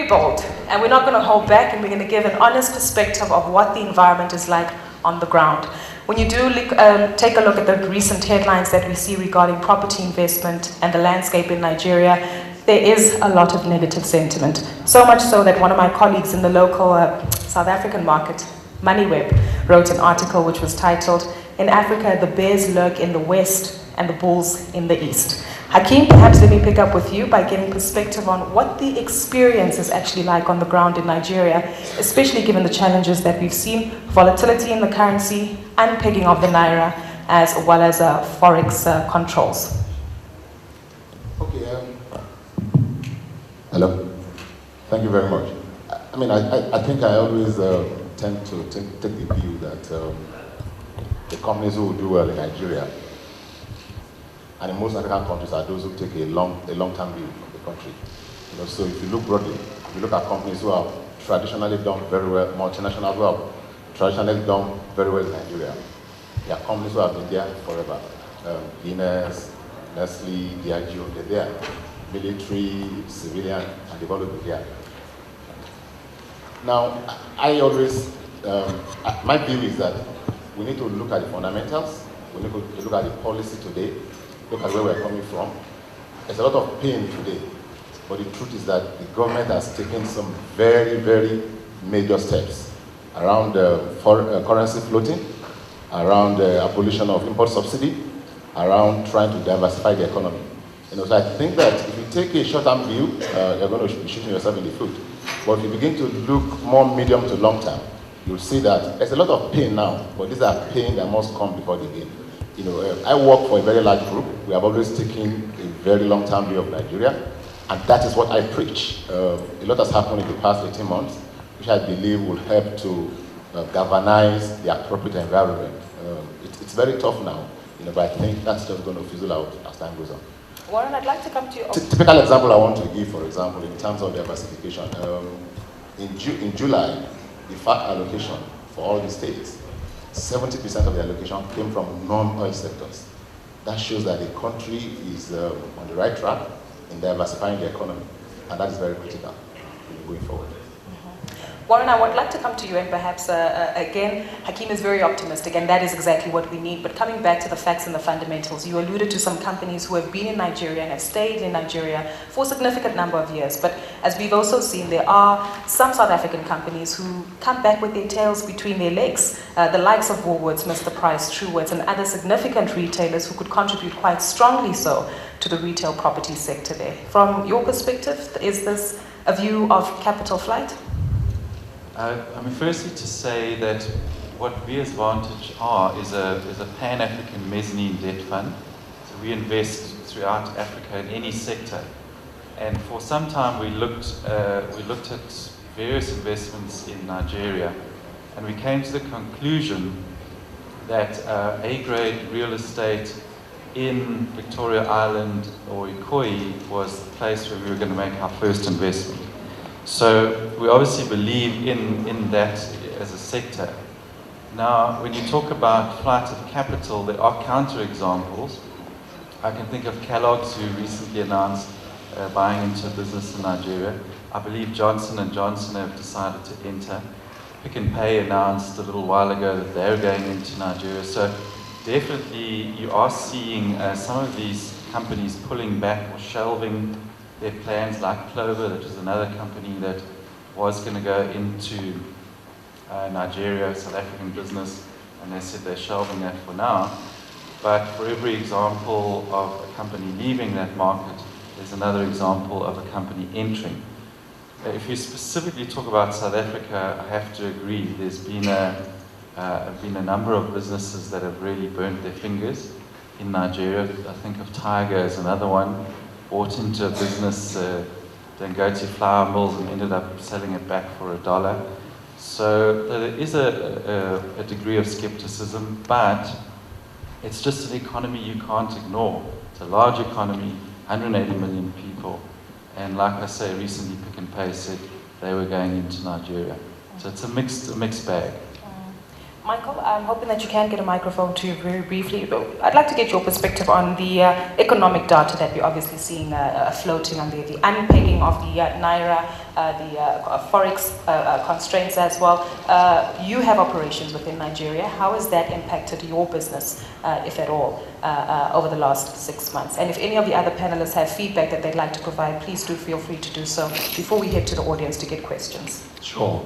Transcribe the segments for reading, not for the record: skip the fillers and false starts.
very bold, and we're not going to hold back, and we're going to give an honest perspective of what the environment is like on the ground. When you do take a look at the recent headlines that we see regarding property investment and the landscape in Nigeria, there is a lot of negative sentiment. So much so that one of my colleagues in the local South African market, MoneyWeb, wrote an article which was titled, "In Africa, the bears lurk in the west and the bulls in the east." Hakeem, perhaps let me pick up with you by getting perspective on what the experience is actually like on the ground in Nigeria, especially given the challenges that we've seen, volatility in the currency, unpegging of the naira, as well as forex controls. Okay. Hello. Thank you very much. I mean, I think I always tend to take the view that the companies who will do well in Nigeria and in most African countries are those who take a long-term view of the country. You know, so if you look broadly, if you look at companies who have traditionally done very well, multinationals who have traditionally done very well in Nigeria, they are companies who have been there forever. Guinness, Nestle, Diageo, they're there. Military, civilian, and they've always been there. Now, I always, my view is that we need to look at the fundamentals, we need to look at the policy today, look at where we're coming from. There's a lot of pain today, but the truth is that the government has taken some very, very major steps around currency floating, around abolition of import subsidy, around trying to diversify the economy. You know, so I think that if you take a short-term view, you're going to be shooting yourself in the foot. But if you begin to look more medium to long-term, you'll see that there's a lot of pain now, but these are pain that must come before the gain. You know, I work for a very large group. We have always taken a very long-term view of Nigeria, and that is what I preach. A lot has happened in the past 18 months, which I believe will help to galvanize the appropriate environment. It's very tough now, you know, but I think that's just going to fizzle out as time goes on. Warren, I'd like to come to you. Typical example I want to give, for example, in terms of diversification. In July, the FAC allocation for all the states, 70% of the allocation came from non-oil sectors. That shows that the country is on the right track in diversifying the economy, and that is very critical going forward. Warren, I would like to come to you, and perhaps, again, Hakeem is very optimistic, and that is exactly what we need. But coming back to the facts and the fundamentals, you alluded to some companies who have been in Nigeria and have stayed in Nigeria for a significant number of years. But as we've also seen, there are some South African companies who come back with their tails between their legs, the likes of Woolworths, Mr. Price, Truworths, and other significant retailers who could contribute quite strongly so to the retail property sector there. From your perspective, is this a view of capital flight? I mean, firstly to say that what we as Vantage are is a Pan-African mezzanine debt fund. So we invest throughout Africa in any sector. And for some time we looked at various investments in Nigeria, and we came to the conclusion that A-grade real estate in Victoria Island or Ikoyi was the place where we were going to make our first investment. So we obviously believe in that as a sector. Now, when you talk about flight of capital, there are counterexamples. I can think of Kellogg's, who recently announced buying into a business in Nigeria. I believe Johnson & Johnson have decided to enter. Pick n Pay announced a little while ago that they're going into Nigeria. So definitely you are seeing some of these companies pulling back or shelving their plans, like Clover, that is another company that was going to go into Nigeria, South African business, and they said they're shelving that for now. But for every example of a company leaving that market, there's another example of a company entering. If you specifically talk about South Africa, I have to agree, there's been a number of businesses that have really burnt their fingers in Nigeria. I think of Tiger as another one. Bought into a business, then go to flour mills and ended up selling it back for $1. So there is a degree of skepticism, but it's just an economy you can't ignore. It's a large economy, 180 million people, and like I say, recently Pick n Pay said they were going into Nigeria. So it's a mixed bag. Michael, I'm hoping that you can get a microphone to you very briefly. I'd like to get your perspective on the economic data that we're obviously seeing floating on the unpegging of the Naira, the Forex constraints as well. You have operations within Nigeria. How has that impacted your business, if at all, over the last 6 months? And if any of the other panelists have feedback that they'd like to provide, please do feel free to do so before we head to the audience to get questions. Sure.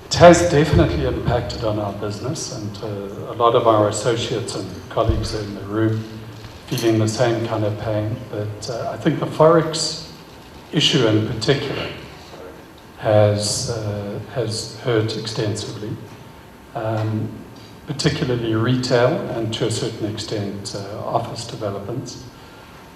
It has definitely impacted on our business, and a lot of our associates and colleagues are in the room feeling the same kind of pain. But I think the Forex issue in particular has hurt extensively, particularly retail and to a certain extent office developments.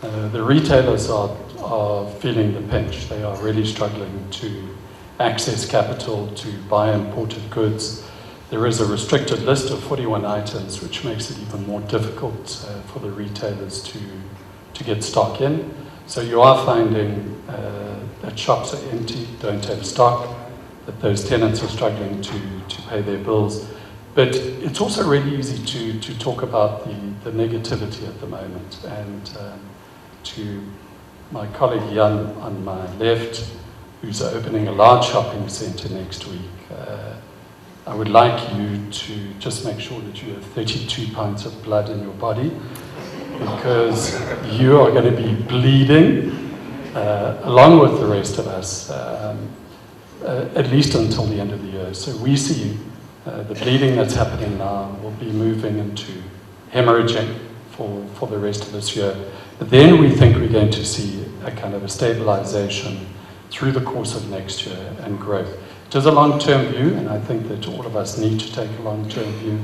The retailers are feeling the pinch. They are really struggling to access capital to buy imported goods. There is a restricted list of 41 items, which makes it even more difficult for the retailers to get stock in. So you are finding that shops are empty, don't have stock, that those tenants are struggling to pay their bills. But it's also really easy to talk about the negativity at the moment. And to my colleague Jan on my left, who's opening a large shopping centre next week, I would like you to just make sure that you have 32 pints of blood in your body, because you are going to be bleeding along with the rest of us, at least until the end of the year. So we see the bleeding that's happening now will be moving into hemorrhaging for the rest of this year. But then we think we're going to see a kind of a stabilization through the course of next year and growth. It is a long-term view, and I think that all of us need to take a long-term view.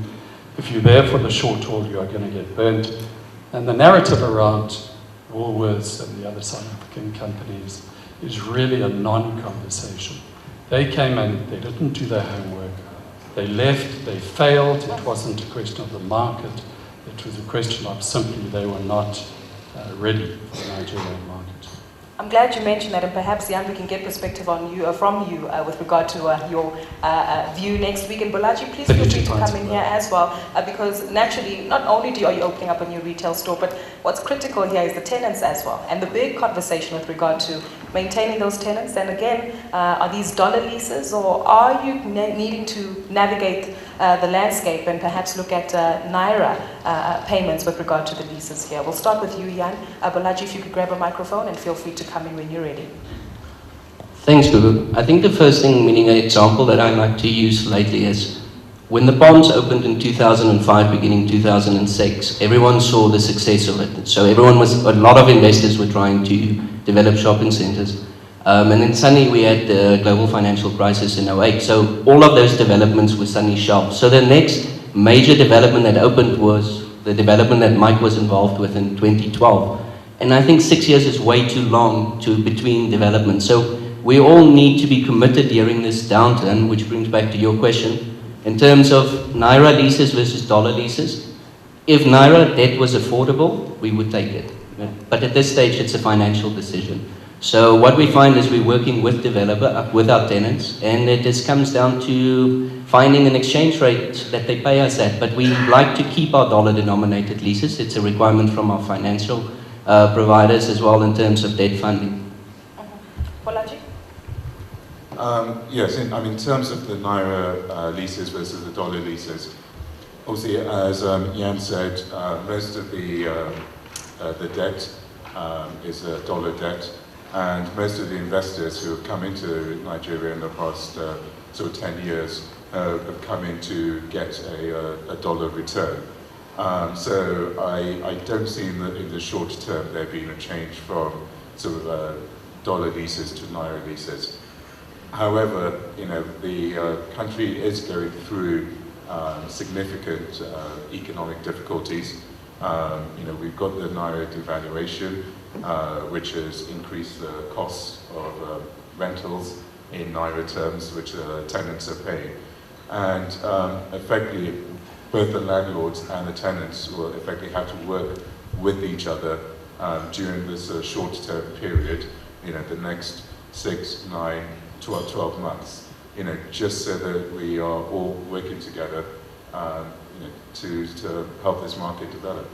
If you're there for the short haul, you are going to get burnt. And the narrative around Woolworths and the other South African companies is really a non-conversation. They came in, they didn't do their homework, they left, they failed. It wasn't a question of the market, it was a question of simply they were not ready for the Nigerian market. I'm glad you mentioned that, and perhaps, Jan, we can get perspective on you, from you with regard to your view next week. And Bolaji, please feel free to come in here as well, because naturally, not only are you opening up a new retail store, but what's critical here is the tenants as well, and the big conversation with regard to maintaining those tenants. And again, are these dollar leases, or are you needing to navigate the landscape and perhaps look at Naira payments with regard to the leases here? We'll start with you, Jan. Bolaji, if you could grab a microphone and feel free to come in when you're ready. Thanks, Bubu. I think the first thing, meaning an example that I like to use lately is when the Palms opened in 2005, beginning 2006, everyone saw the success of it. So a lot of investors were trying to develop shopping centers. And then suddenly we had the global financial crisis in 2008. So all of those developments were suddenly shelved. So the next major development that opened was the development that Mike was involved with in 2012. And I think 6 years is way too long between developments. So we all need to be committed during this downturn, which brings back to your question, in terms of Naira leases versus dollar leases. If Naira debt was affordable, we would take it. But at this stage, it's a financial decision. So what we find is we're working with with our tenants, and it just comes down to finding an exchange rate that they pay us at. But we like to keep our dollar-denominated leases. It's a requirement from our financial providers as well in terms of debt funding. Bolaji? Yes, in terms of the Naira leases versus the dollar leases, obviously, as Jan said, most of the debt is a dollar debt, and most of the investors who have come into Nigeria in the past sort of 10 years have come in to get a dollar return. So I don't see in the short term there being a change from sort of dollar leases to Naira leases. However, the country is going through significant economic difficulties. We've got the Naira devaluation, which has increased the costs of rentals in Naira terms, which tenants are paying. And effectively, both the landlords and the tenants will effectively have to work with each other during this short-term period, the next 6, 9, 12 months. just so that we are all working together to help this market develop.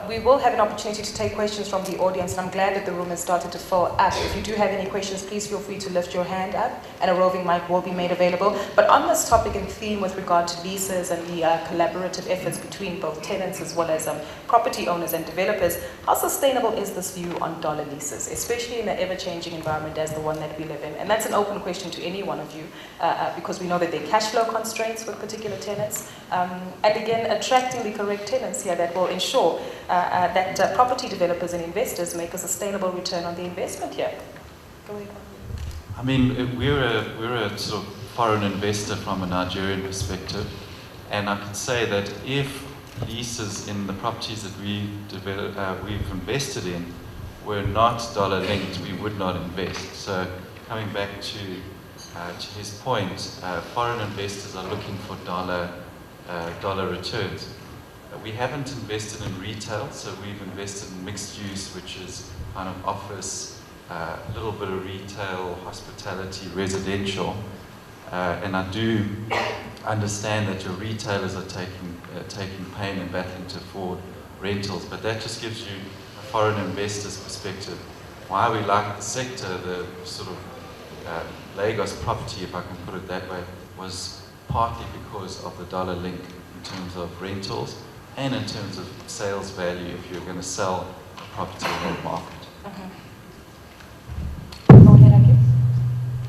We will have an opportunity to take questions from the audience, and I'm glad that the room has started to fill up. If you do have any questions, please feel free to lift your hand up, and a roving mic will be made available. But on this topic and theme with regard to leases and the collaborative efforts between both tenants as well as property owners and developers, how sustainable is this view on dollar leases, especially in an ever-changing environment as the one that we live in? And that's an open question to any one of you, because we know that there are cash flow constraints with particular tenants, and again, attracting the correct tenants here that will ensure that property developers and investors make a sustainable return on the investment here. Go ahead. I mean, we're a sort of foreign investor from a Nigerian perspective, and I can say that if leases in the properties that we've invested in were not dollar linked, we would not invest. So coming back to his point, foreign investors are looking for dollar returns. We haven't invested in retail, so we've invested in mixed use, which is kind of office, a little bit of retail, hospitality, residential. And I do understand that your retailers are taking pain and battling to afford rentals, but that just gives you a foreign investor's perspective. Why we like the sector, the sort of Lagos property, if I can put it that way, was partly because of the dollar link in terms of rentals and in terms of sales value if you're going to sell a property in that market.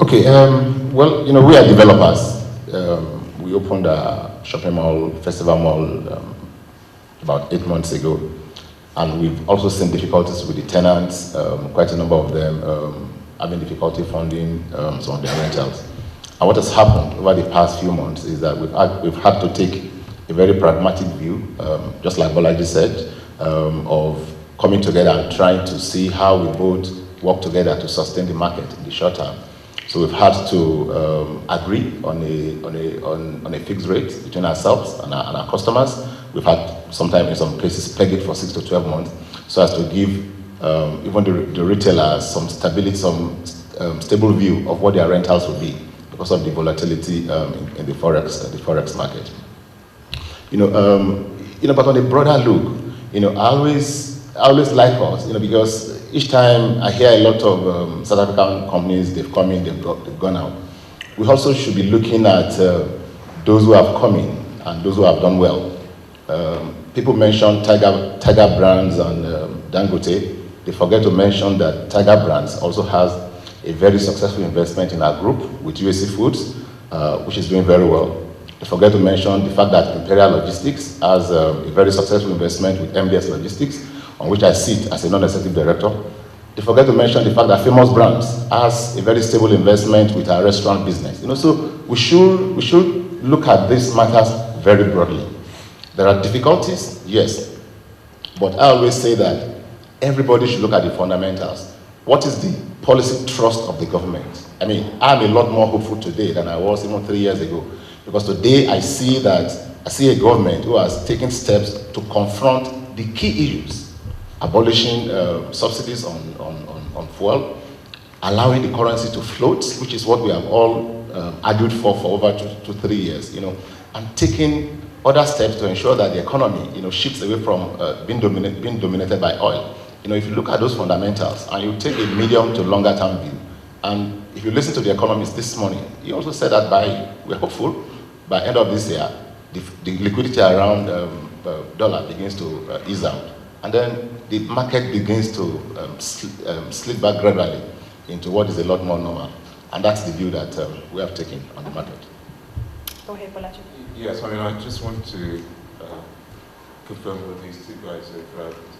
Okay, well, we are developers. We opened a shopping mall, festival mall, about 8 months ago. And we've also seen difficulties with the tenants, quite a number of them having difficulty funding some of their rentals. And what has happened over the past few months is that we've had to take a very pragmatic view, just like Bolaji said, of coming together and trying to see how we both work together to sustain the market in the short term. So we've had to agree on a fixed rate between ourselves and our customers. We've had sometimes in some cases peg it for 6 to 12 months, so as to give even the retailers some stability, some stable view of what their rentals will be because of the volatility in the forex market. But on a broader look, I always like us, because each time I hear a lot of South African companies, they've come in, they've gone out. We also should be looking at those who have come in and those who have done well. People mention Tiger Brands and Dangote. They forget to mention that Tiger Brands also has a very successful investment in our group with UAC Foods, which is doing very well. They forget to mention the fact that Imperial Logistics has a very successful investment with MDS Logistics, on which I sit as a non-executive director. They forget to mention the fact that Famous Brands has a very stable investment with our restaurant business. So we should look at these matters very broadly. There are difficulties, yes, but I always say that everybody should look at the fundamentals. What is the policy trust of the government? I mean, I'm a lot more hopeful today than I was even 3 years ago, because today I see a government who has taken steps to confront the key issues, abolishing subsidies on fuel, allowing the currency to float, which is what we have all argued for over 2 to 3 years, and taking other steps to ensure that the economy, shifts away from being dominated by oil. If you look at those fundamentals and you take a medium to longer term view, and if you listen to the economist this morning, he also said that we're hopeful by end of this year, the liquidity around dollar begins to ease out, and then the market begins to slip back gradually into what is a lot more normal, and that's the view that we have taken on the market. Go ahead, Bolaji. Yes, I just want to confirm what these two guys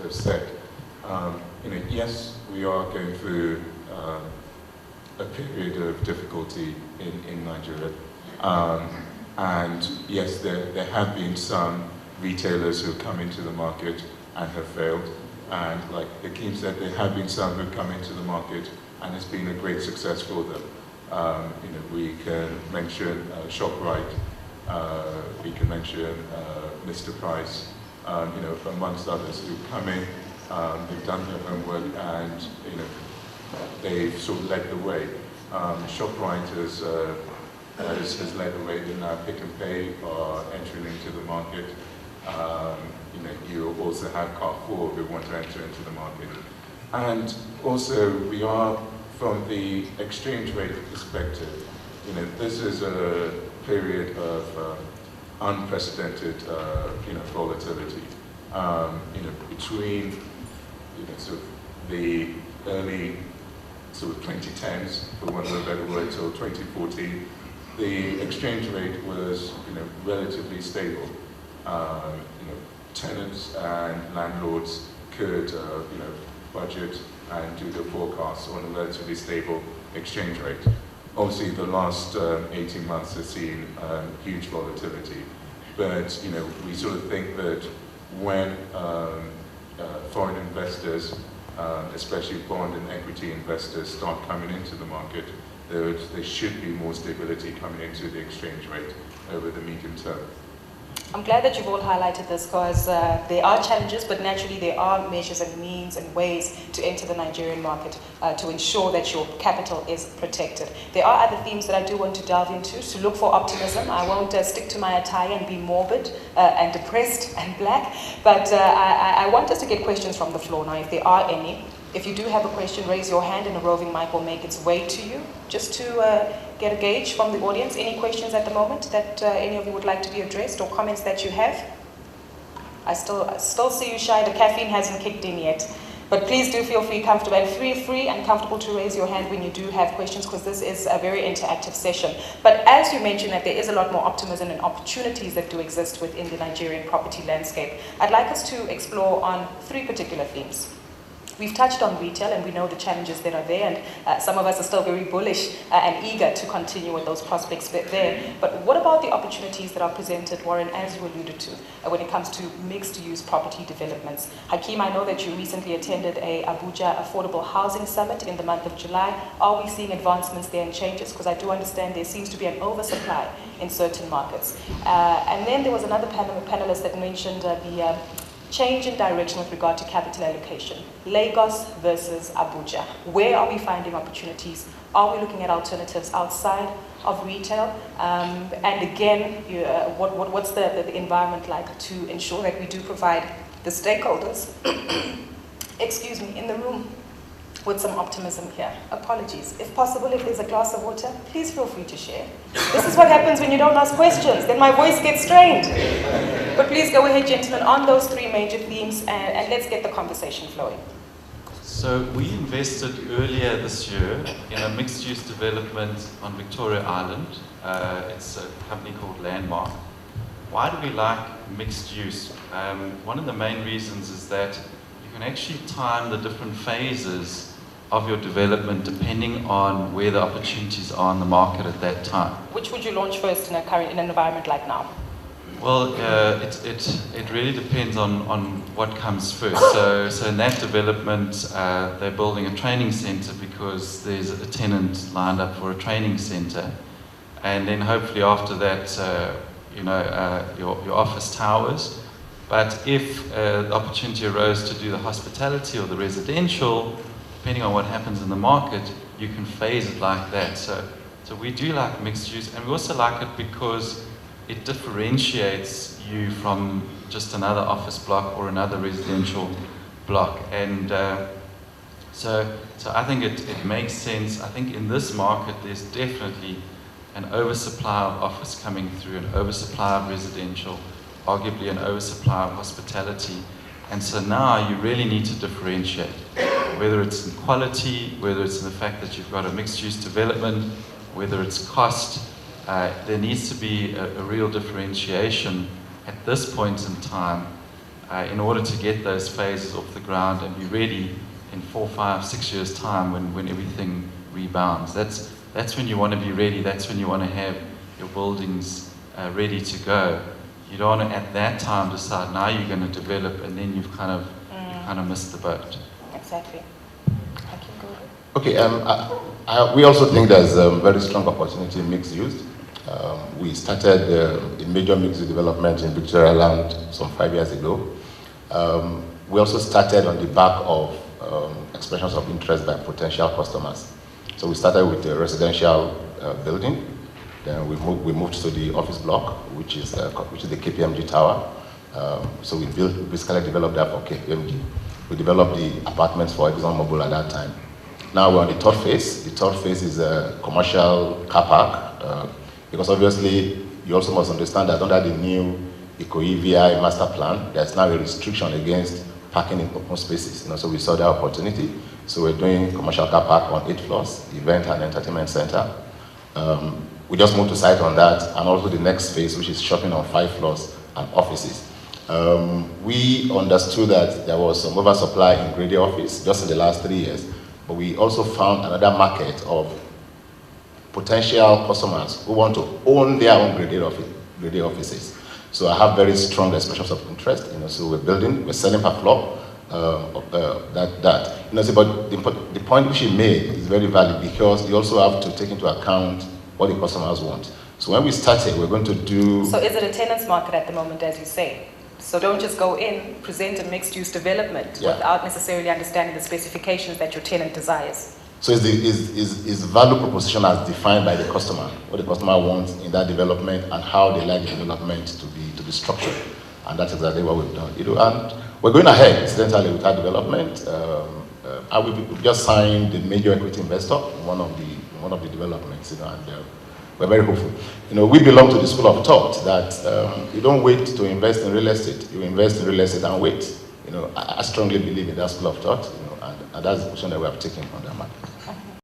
have said. Yes, we are going through a period of difficulty in Nigeria. And yes, there have been some retailers who have come into the market and have failed. And like Hakeem said, there have been some who have come into the market and it's been a great success for them. We can mention ShopRite, we can mention Mr. Price, amongst others who've come in, they've done their homework and they've sort of led the way. ShopRite has has led the way. Then now Pick and Pay are entering into the market. You also have Carrefour who want to enter into the market. And also, we are, from the exchange rate perspective, this is a period of unprecedented, volatility. Between, sort of the early sort of 2010s, for want of a better word, till 2014, the exchange rate was, relatively stable. Tenants and landlords could, budget and do their forecasts on a relatively stable exchange rate. Obviously, the last 18 months has seen huge volatility, but we sort of think that when foreign investors, especially bond and equity investors, start coming into the market, there should be more stability coming into the exchange rate over the medium term. I'm glad that you've all highlighted this because there are challenges, but naturally there are measures and means and ways to enter the Nigerian market to ensure that your capital is protected. There are other themes that I do want to delve into, to look for optimism. I won't stick to my attire and be morbid and depressed and black, but I want us to get questions from the floor now, if there are any. If you do have a question, raise your hand and a roving mic will make its way to you, just to get a gauge from the audience. Any questions at the moment that any of you would like to be addressed, or comments that you have? I still see you shy. The caffeine hasn't kicked in yet. But please do feel free and comfortable to raise your hand when you do have questions, because this is a very interactive session. But as you mentioned that there is a lot more optimism and opportunities that do exist within the Nigerian property landscape, I'd like us to explore on 3 particular themes. We've touched on retail, and we know the challenges that are there, and some of us are still very bullish and eager to continue with those prospects there. But what about the opportunities that are presented, Warren, as you alluded to, when it comes to mixed-use property developments? Hakeem, I know that you recently attended a Abuja Affordable Housing Summit in the month of July. Are we seeing advancements there and changes? Because I do understand there seems to be an oversupply in certain markets. And then there was another panelist that mentioned the change in direction with regard to capital allocation. Lagos versus Abuja. Where are we finding opportunities? Are we looking at alternatives outside of retail? And again, what's the environment like to ensure that we do provide the stakeholders, excuse me, in the room with some optimism here? Apologies. If possible, if there's a glass of water, please feel free to share. This is what happens when you don't ask questions. Then my voice gets strained. But please go ahead, gentlemen, on those 3 major themes, and let's get the conversation flowing. So we invested earlier this year in a mixed-use development on Victoria Island. It's a company called Landmark. Why do we like mixed use? One of the main reasons is that you can actually time the different phases of your development depending on where the opportunities are in the market at that time. Which would you launch first in an environment like now? Well, it really depends on what comes first. So in that development, they're building a training center because there's a tenant lined up for a training center, and then hopefully after that, your office towers. But if the opportunity arose to do the hospitality or the residential, depending on what happens in the market, you can phase it like that. So we do like mixed use, and we also like it because it differentiates you from just another office block or another residential block. And so I think it makes sense. I think in this market, there's definitely an oversupply of office coming through, an oversupply of residential, arguably an oversupply of hospitality. And so now you really need to differentiate, whether it's in quality, whether it's in the fact that you've got a mixed-use development, whether it's cost. There needs to be a real differentiation at this point in time in order to get those phases off the ground and be ready in 4, 5, 6 years' time when everything rebounds. That's when you want to be ready. That's when you want to have your buildings ready to go. You don't want to at that time decide now you're going to develop and then you've kind of missed the boat. Exactly. Okay. We also think there's a very strong opportunity in mixed use. We started a major mixed use development in Victoria Land some 5 years ago. We also started on the back of expressions of interest by potential customers. So we started with a residential building. Then we moved to the office block, which is the KPMG Tower. So we basically developed that for KPMG. We developed the apartments for ExxonMobil at that time. Now we're on the third phase. The third phase is a commercial car park, because obviously you also must understand that under the new ECO-EVI master plan, there's now a restriction against parking in open spaces. So we saw the opportunity. So we're doing commercial car park on 8 floors, event and entertainment center. We just moved to site on that, and also the next phase, which is shopping on 5 floors and offices. We understood that there was some oversupply in Grade A office just in the last 3 years, but we also found another market of potential customers who want to own their own Grade A offices. So I have very strong expressions of interest. So we're selling per floor. But the point which you made is very valid, because you also have to take into account what the customers want. So when we started, we're going to do... So is it a tenant's market at the moment, as you say? So don't just go in, present a mixed-use development without necessarily understanding the specifications that your tenant desires. So is value proposition as defined by the customer, what the customer wants in that development and how they like the development to be structured. And that's exactly what we've done. And we're going ahead, incidentally, with our development. We've just signed the major equity investor in one of the developments, and we're very hopeful. We belong to the school of thought that you don't wait to invest in real estate. You invest in real estate and wait. I strongly believe in that school of thought, and that's the position that we have taken on that matter.